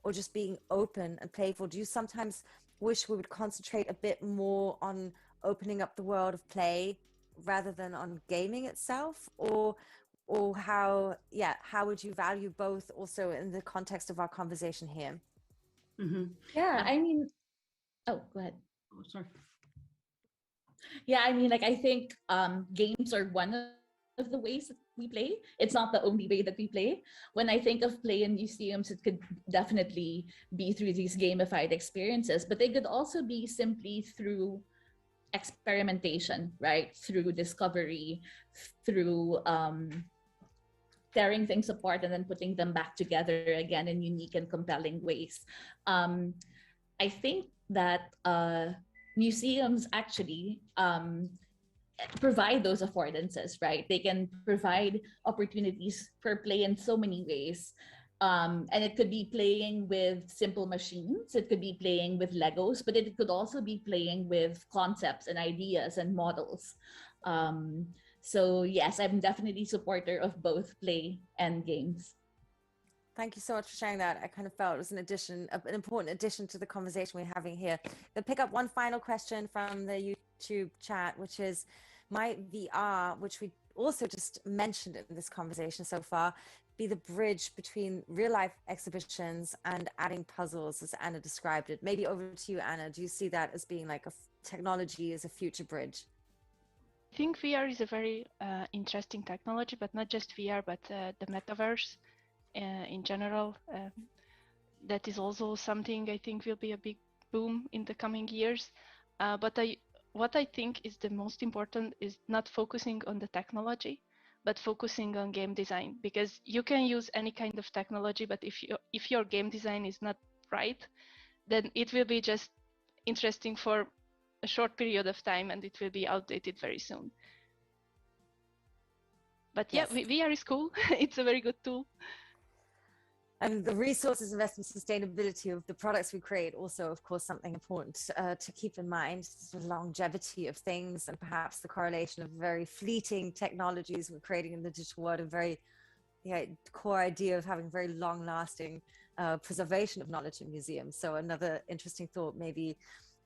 or just being open and playful. Do you sometimes wish we would concentrate a bit more on opening up the world of play rather than on gaming itself? Or how would you value both also in the context of our conversation here? Yeah, I mean, oh, go ahead. Oh, sorry. Yeah, I mean, like, I think games are one of the ways that we play. It's not the only way that we play. When I think of play in museums, it could definitely be through these gamified experiences, but they could also be simply through experimentation, right? Through discovery, through tearing things apart and then putting them back together again in unique and compelling ways. I think that museums actually provide those affordances, right? They can provide opportunities for play in so many ways. And it could be playing with simple machines, it could be playing with Legos, but it could also be playing with concepts and ideas and models. So yes, I'm definitely a supporter of both play and games. Thank you so much for sharing that. I kind of felt it was an important addition to the conversation we're having here. I'll pick up one final question from the YouTube chat, which is, might VR, which we also just mentioned in this conversation so far, be the bridge between real life exhibitions and adding puzzles, as Anna described it? Maybe over to you, Anna. Do you see that as being like a technology as a future bridge? I think VR is a very interesting technology, but not just VR, but the metaverse in general. That is also something I think will be a big boom in the coming years. But what I think is the most important is not focusing on the technology, but focusing on game design, because you can use any kind of technology, but if your game design is not right, then it will be just interesting for a short period of time and it will be outdated very soon. But yes. Yeah, VR is cool. It's a very good tool. And the resources, investment, sustainability of the products we create also, of course, something important to keep in mind. The longevity of things and perhaps the correlation of very fleeting technologies we're creating in the digital world, a very core idea of having very long-lasting preservation of knowledge in museums. So another interesting thought maybe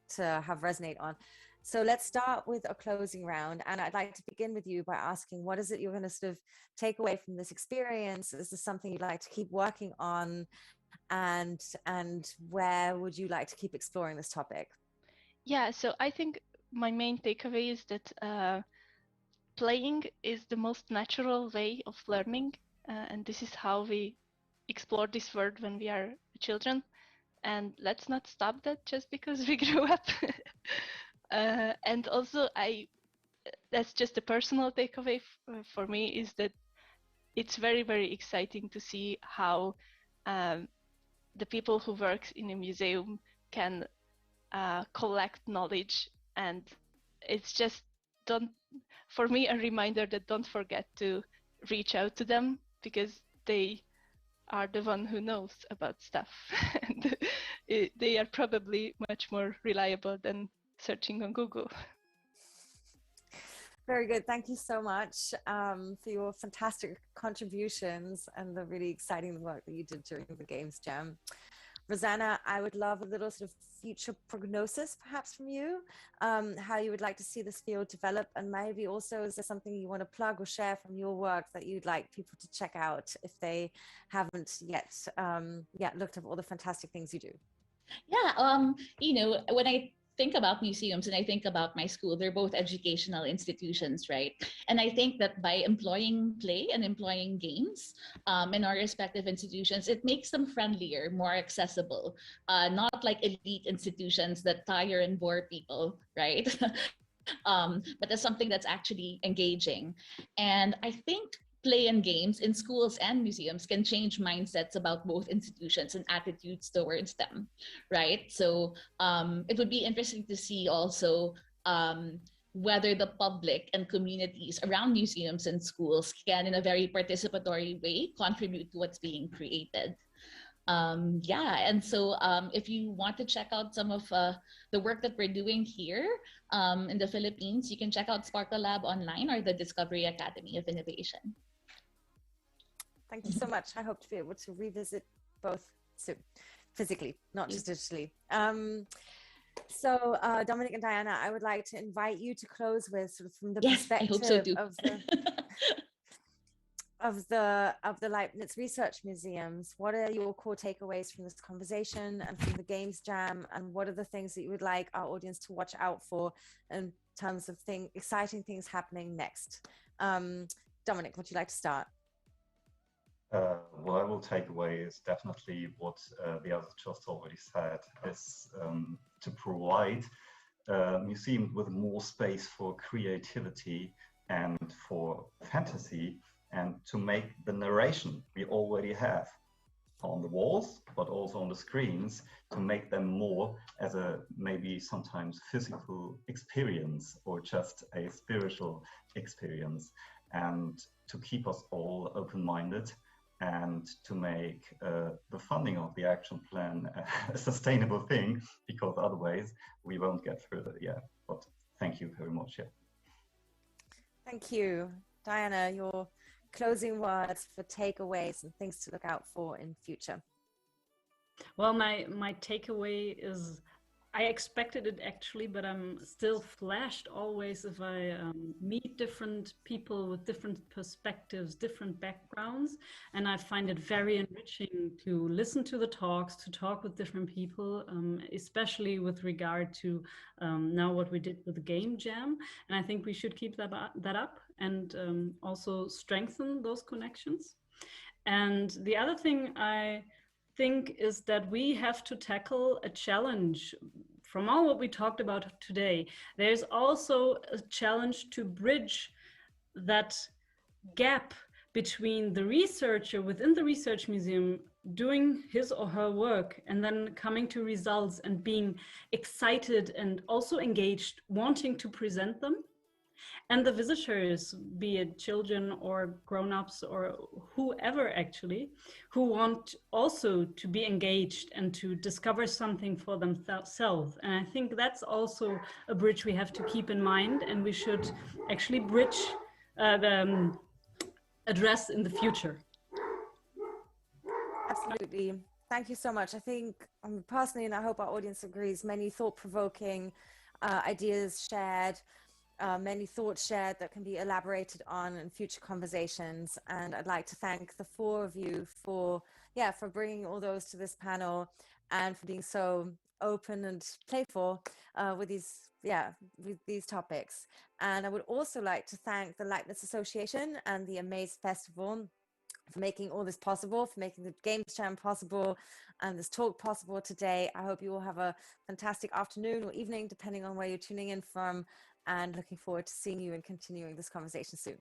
to have resonate on. So let's start with a closing round. And I'd like to begin with you by asking, what is it you're going to sort of take away from this experience? Is this something you'd like to keep working on? And where would you like to keep exploring this topic? Yeah, so I think my main takeaway is that playing is the most natural way of learning. And this is how we explore this world when we are children. And let's not stop that just because we grew up. And also, that's just a personal takeaway for me, is that it's very, very exciting to see how the people who work in a museum can collect knowledge. And it's just, for me, a reminder that don't forget to reach out to them, because they are the one who knows about stuff. And they are probably much more reliable than searching on Google. Very good. Thank you so much for your fantastic contributions and the really exciting work that you did during the Games Jam. Rosanna, I would love a little sort of future prognosis perhaps from you, how you would like to see this field develop, and maybe also is there something you want to plug or share from your work that you'd like people to check out if they haven't yet looked at all the fantastic things you do? Yeah, when I think about museums and I think about my school, they're both educational institutions, right? And I think that by employing play and employing games in our respective institutions, it makes them friendlier, more accessible, not like elite institutions that tire and bore people, right? But as something that's actually engaging. And I think play and games in schools and museums can change mindsets about both institutions and attitudes towards them, right? So it would be interesting to see also whether the public and communities around museums and schools can, in a very participatory way, contribute to what's being created. And so if you want to check out some of the work that we're doing here in the Philippines, you can check out Sparkle Lab online or the Discovery Academy of Innovation. Thank you so much. I hope to be able to revisit both soon, physically, not just digitally. So Dominic and Diana, I would like to invite you to close with sort of from the perspective I hope so too. of the Leibniz Research Museums. What are your core takeaways from this conversation and from the Games Jam? And what are the things that you would like our audience to watch out for in terms of exciting things happening next? Dominic, would you like to start? What I will take away is definitely what the others just already said, is to provide museums with more space for creativity and for fantasy, and to make the narration we already have on the walls, but also on the screens, to make them more as a maybe sometimes physical experience or just a spiritual experience, and to keep us all open-minded, and to make the funding of the action plan a sustainable thing, because otherwise we won't get further. Yeah, but thank you very much. Yeah. Thank you. Diana, your closing words for takeaways and things to look out for in future. Well, my takeaway is, I expected it actually, but I'm still flashed always if I meet different people with different perspectives, different backgrounds, and I find it very enriching to listen to the talks, to talk with different people, especially with regard to now what we did with the Game Jam. And I think we should keep that up and also strengthen those connections. And the other thing I think is that we have to tackle a challenge. From all what we talked about today, there's also a challenge to bridge that gap between the researcher within the research museum doing his or her work and then coming to results and being excited and also engaged, wanting to present them, and the visitors, be it children or grown-ups or whoever actually, who want also to be engaged and to discover something for themselves. And I think that's also a bridge we have to keep in mind, and we should actually address in the future. Absolutely. Thank you so much. I think personally, and I hope our audience agrees, many thought-provoking ideas shared, many thoughts shared that can be elaborated on in future conversations. And I'd like to thank the four of you for bringing all those to this panel and for being so open and playful with these topics. And I would also like to thank the Leibniz Association and the Amaze Festival for making all this possible, for making the Games Jam possible and this talk possible today. I hope you all have a fantastic afternoon or evening, depending on where you're tuning in from, and looking forward to seeing you and continuing this conversation soon.